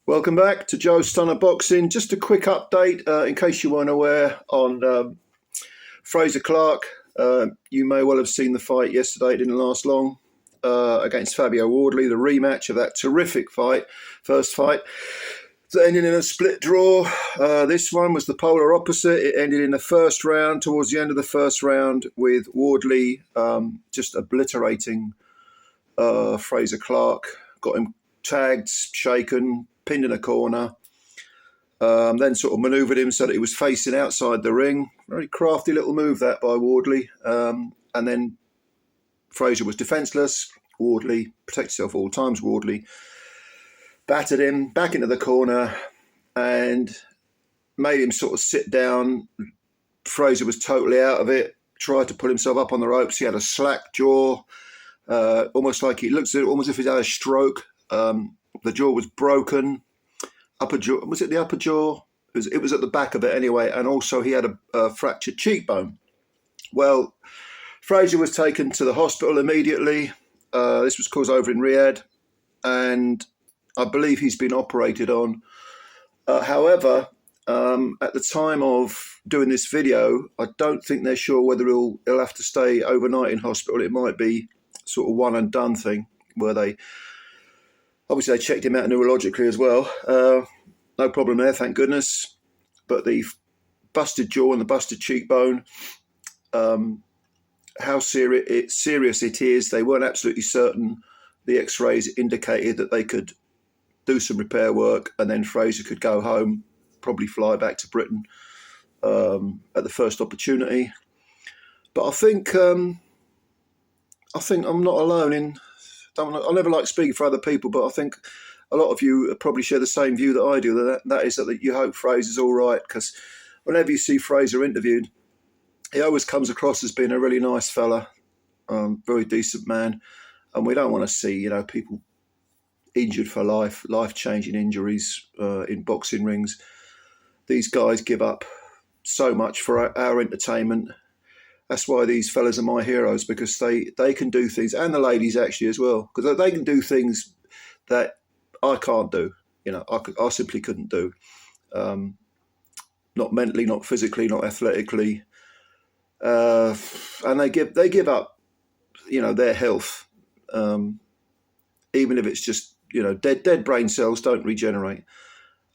Welcome back to Joe Stunner Boxing. Just a quick update, in case you weren't aware, on Frazer Clarke. You may well have seen the fight yesterday. It didn't last long, against Fabio Wardley, the rematch of that terrific fight, first fight. That ended in a split draw. This one was the polar opposite. It ended in the first round, towards the end of the first round, with Wardley just obliterating Frazer Clarke. Got him tagged, shaken, pinned in a corner, then sort of manoeuvred him so that he was facing outside the ring. Very crafty little move that by Wardley. And then Frazer was defenceless. Wardley protected himself all times. Wardley battered him back into the corner and made him sort of sit down. Frazer was totally out of it, tried to pull himself up on the ropes. He had a slack jaw, almost like he looks almost as if he'd had a stroke. The jaw was broken. Upper jaw, was it the upper jaw? It was at the back of it anyway, and also he had a fractured cheekbone. Well, Frazer was taken to the hospital immediately. This was caused over in Riyadh, and I believe he's been operated on. However, at the time of doing this video, I don't think they're sure whether he'll have to stay overnight in hospital. It might be sort of one and done thing where they checked him out neurologically as well. No problem there, thank goodness. But the busted jaw and the busted cheekbone, how serious it is, they weren't absolutely certain. The x-rays indicated that they could do some repair work and then Frazer could go home, probably fly back to Britain at the first opportunity. But I think I'm not alone in... I never like speaking for other people, but I think a lot of you probably share the same view that I do, that is that you hope Frazer's all right, because whenever you see Frazer interviewed, he always comes across as being a really nice fella, very decent man, and we don't want to see, people injured for life-changing injuries in boxing rings. These guys give up so much for our entertainment. That's why these fellas are my heroes, because they can do things, and the ladies actually as well, because they can do things that I can't do. I simply couldn't do. Not mentally, not physically, not athletically, and they give up, their health, even if it's just dead brain cells don't regenerate,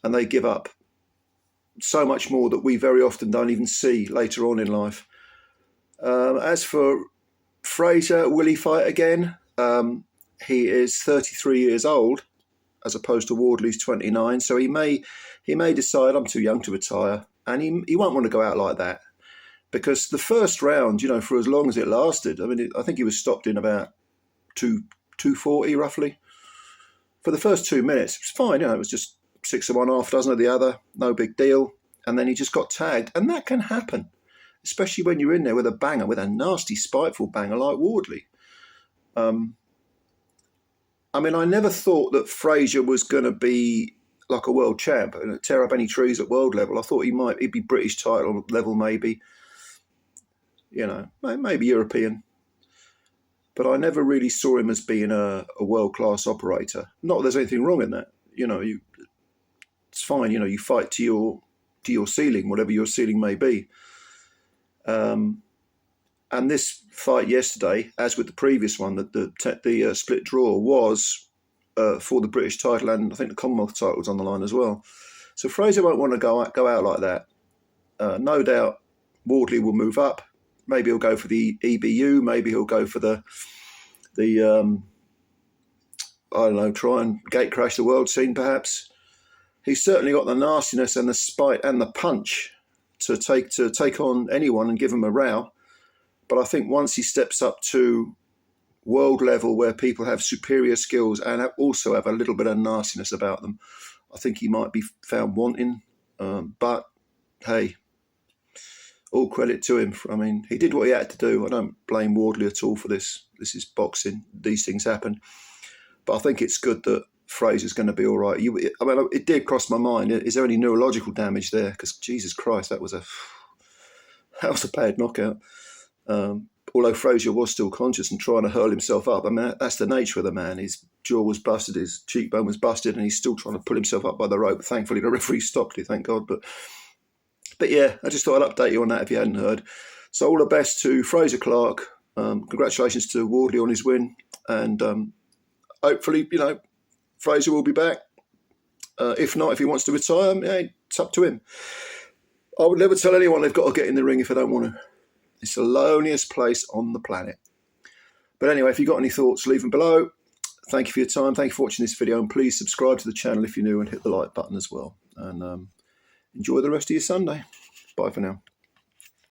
and they give up so much more that we very often don't even see later on in life. As for Frazer, will he fight again? He is 33 years old, as opposed to Wardley's 29. So he may decide, I'm too young to retire, and he won't want to go out like that, because the first round, for as long as it lasted, I think he was stopped in about 240 roughly. For the first 2 minutes, it was fine. It was just 6 of one, half dozen of the other, no big deal. And then he just got tagged, and that can happen, especially when you're in there with a banger, with a nasty, spiteful banger like Wardley. I never thought that Frazer was going to be like a world champ and tear up any trees at world level. I thought he'd be British title level, maybe, maybe European. But I never really saw him as being a world-class operator. Not that there's anything wrong in that. It's fine. You fight to your ceiling, whatever your ceiling may be. And this fight yesterday, as with the previous one, the split draw was for the British title, and I think the Commonwealth title was on the line as well. So Frazer won't want to go out like that. No doubt Wardley will move up. Maybe he'll go for the EBU. Maybe he'll go for the try and gate crash the world scene perhaps. He's certainly got the nastiness and the spite and the punch to take on anyone and give them a row. But I think once he steps up to world level, where people have superior skills and also have a little bit of nastiness about them, I think he might be found wanting. But hey, all credit to him. He did what he had to do. I don't blame Wardley at all for this. This is boxing. These things happen. But I think it's good that Frazer's going to be all right. It did cross my mind. Is there any neurological damage there? Because Jesus Christ, that was a bad knockout. although Frazer was still conscious and trying to hurl himself up. I mean, that's the nature of the man. His jaw was busted, his cheekbone was busted, and he's still trying to pull himself up by the rope. Thankfully, the referee stopped it, thank God. But yeah, I just thought I'd update you on that if you hadn't heard. So all the best to Frazer Clarke. Congratulations to Wardley on his win. And hopefully, Frazer will be back. If not, if he wants to retire, it's up to him. I would never tell anyone they've got to get in the ring if they don't want to. It's the loneliest place on the planet. But anyway, if you've got any thoughts, leave them below. Thank you for your time. Thank you for watching this video. And please subscribe to the channel if you're new and hit the like button as well. And enjoy the rest of your Sunday. Bye for now.